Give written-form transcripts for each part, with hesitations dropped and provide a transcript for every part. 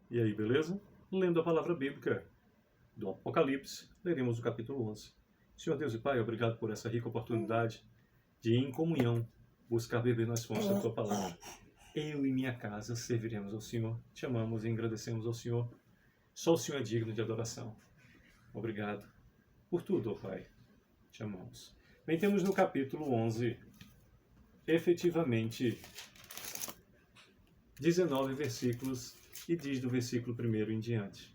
E aí, beleza? Lendo a palavra bíblica do Apocalipse, leremos o capítulo 11. Senhor Deus e Pai, obrigado por essa rica oportunidade de, em comunhão, buscar beber nas fontes da Tua palavra. Eu e minha casa serviremos ao Senhor, te amamos e agradecemos ao Senhor. Só o Senhor é digno de adoração. Obrigado por tudo, ó Pai. Te amamos. Bem, temos no capítulo 11, efetivamente, 19 versículos, e diz do versículo 1 em diante.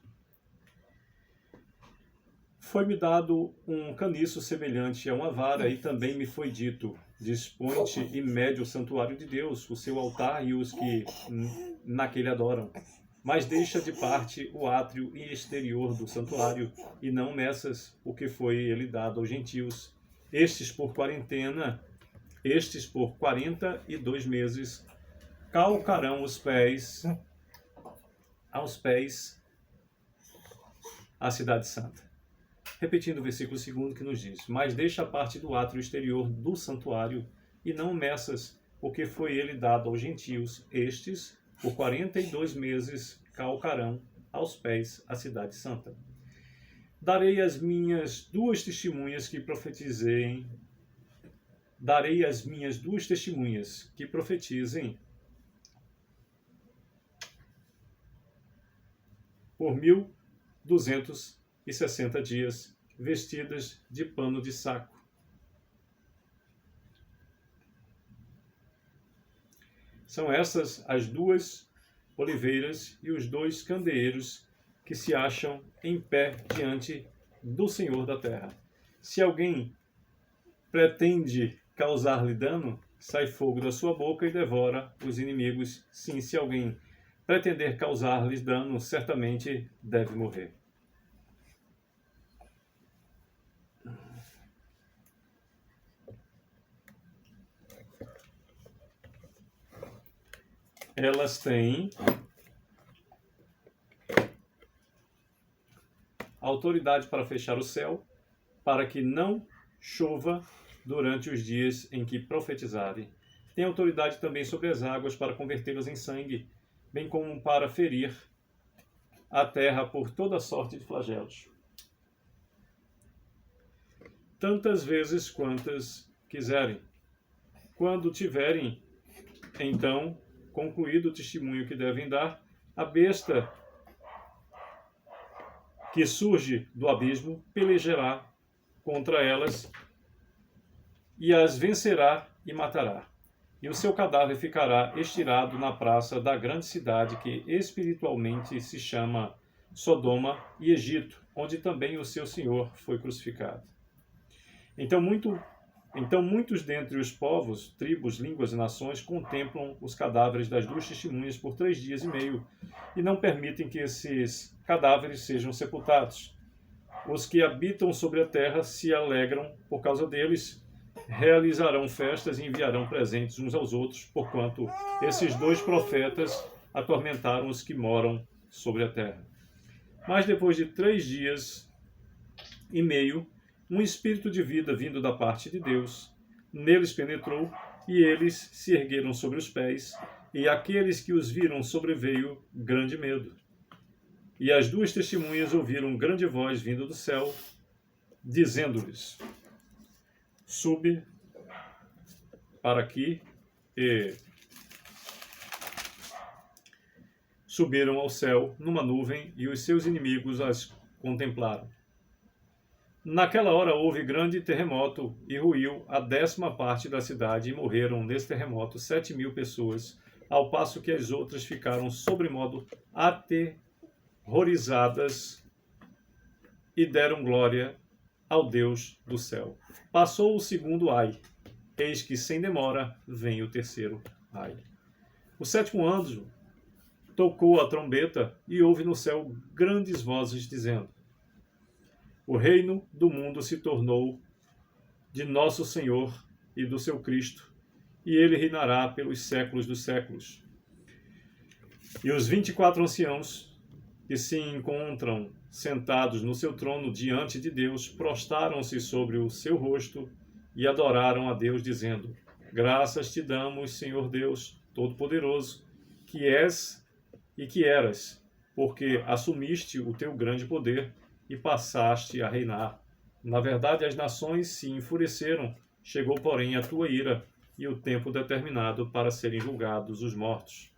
Foi-me dado um caniço semelhante a uma vara, e também me foi dito: dispõe-te e mede o santuário de Deus, o seu altar e os que naquele adoram. Mas deixa de parte o átrio e exterior do santuário, e não meças o que foi ele dado aos gentios. Estes por 42 meses calcarão aos pés a cidade santa. Repetindo o versículo 2 que nos diz: mas deixa a parte do átrio exterior do santuário, e não meças, porque foi ele dado aos gentios. Estes, por 42 meses, calcarão aos pés a cidade santa. Darei as minhas duas testemunhas que profetizem por 1260 dias, vestidas de pano de saco. São essas as duas oliveiras e os dois candeeiros que se acham em pé diante do Senhor da terra. Se alguém pretende causar-lhe dano, sai fogo da sua boca e devora os inimigos. Sim, se alguém pretender causar-lhes dano, certamente deve morrer. Elas têm autoridade para fechar o céu, para que não chova durante os dias em que profetizarem. Tem autoridade também sobre as águas para convertê-las em sangue, bem como para ferir a terra por toda sorte de flagelos. Tantas vezes quantas quiserem. Quando tiverem, então, concluído o testemunho que devem dar, a besta que surge do abismo pelejará contra elas e as vencerá e matará. E o seu cadáver ficará estirado na praça da grande cidade que espiritualmente se chama Sodoma e Egito, onde também o seu Senhor foi crucificado. Então muitos dentre os povos, tribos, línguas e nações contemplam os cadáveres das duas testemunhas por 3 dias e meio e não permitem que esses cadáveres sejam sepultados. Os que habitam sobre a terra se alegram por causa deles, realizarão festas e enviarão presentes uns aos outros, porquanto esses dois profetas atormentaram os que moram sobre a terra. Mas depois de 3 dias e meio, um espírito de vida vindo da parte de Deus neles penetrou, e eles se ergueram sobre os pés, e àqueles que os viram sobreveio grande medo. E as duas testemunhas ouviram grande voz vindo do céu, dizendo-lhes: sube para aqui. E subiram ao céu numa nuvem, e os seus inimigos as contemplaram. Naquela hora houve grande terremoto, e ruiu a 10ª parte da cidade, e morreram nesse terremoto 7.000 pessoas, ao passo que as outras ficaram sobremodo aterrorizadas e deram glória ao Deus do céu. Passou o segundo ai, eis que sem demora vem o terceiro ai. O 7º anjo tocou a trombeta, e houve no céu grandes vozes dizendo: o reino do mundo se tornou de nosso Senhor e do seu Cristo, e ele reinará pelos séculos dos séculos. E os 24 anciãos que se encontram sentados no seu trono diante de Deus prostraram-se sobre o seu rosto e adoraram a Deus, dizendo: graças te damos, Senhor Deus Todo-Poderoso, que és e que eras, porque assumiste o teu grande poder e passaste a reinar. Na verdade, as nações se enfureceram, chegou, porém, a tua ira e o tempo determinado para serem julgados os mortos,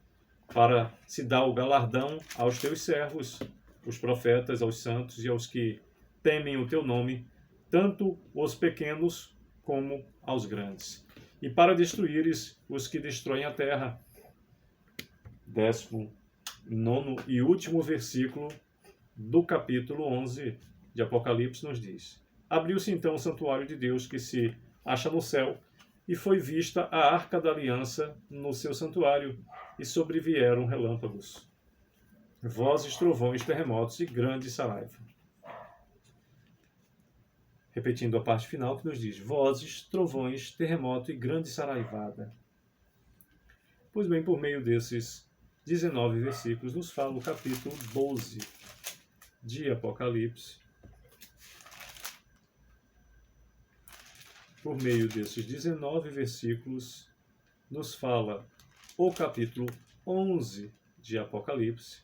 para se dar o galardão aos teus servos, os profetas, aos santos e aos que temem o teu nome, tanto os pequenos como aos grandes, e para destruíres os que destroem a terra. 19º e último versículo do capítulo 11 de Apocalipse nos diz: Abriu-se então o santuário de Deus que se acha no céu, e foi vista a arca da aliança no seu santuário, e sobrevieram relâmpagos, vozes, trovões, terremotos e grande saraiva. Repetindo a parte final que nos diz: vozes, trovões, terremoto e grande saraivada. Pois bem, por meio desses 19 versículos, nos fala o capítulo 12 de Apocalipse. Por meio desses 19 versículos, nos fala o capítulo 11 de Apocalipse,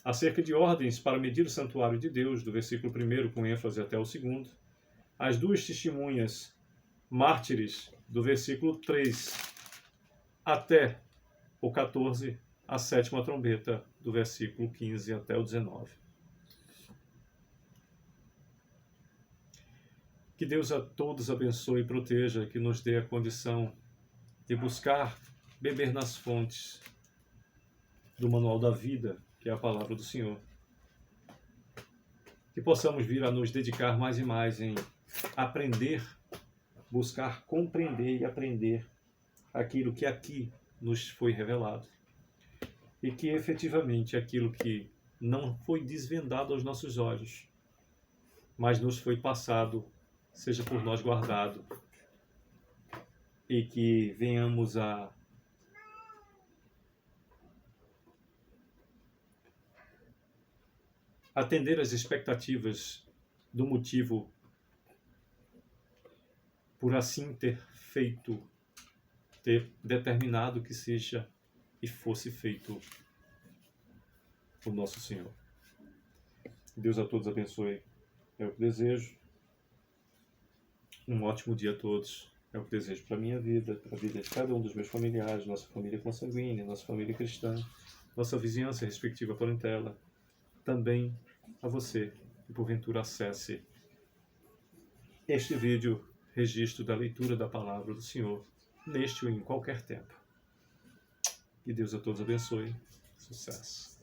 acerca de ordens para medir o santuário de Deus, do versículo 1 com ênfase até o 2º, as duas testemunhas mártires, do versículo 3 até o 14, a 7ª trombeta, do versículo 15 até o 19. Que Deus a todos abençoe e proteja, que nos dê a condição de buscar beber nas fontes do manual da vida, que é a palavra do Senhor. Que possamos vir a nos dedicar mais e mais em aprender, buscar compreender e aprender aquilo que aqui nos foi revelado. E que efetivamente aquilo que não foi desvendado aos nossos olhos, mas nos foi passado, seja por nós guardado, e que venhamos a atender às expectativas do motivo por assim ter feito, ter determinado que seja e fosse feito o nosso Senhor. Deus a todos abençoe, é o que desejo. Um ótimo dia a todos, é o que desejo para a minha vida, para a vida de cada um dos meus familiares, nossa família consanguínea, nossa família cristã, nossa vizinhança respectiva parentela. Também a você que porventura acesse este vídeo, registro da leitura da palavra do Senhor, neste ou em qualquer tempo. Que Deus a todos abençoe. Sucesso.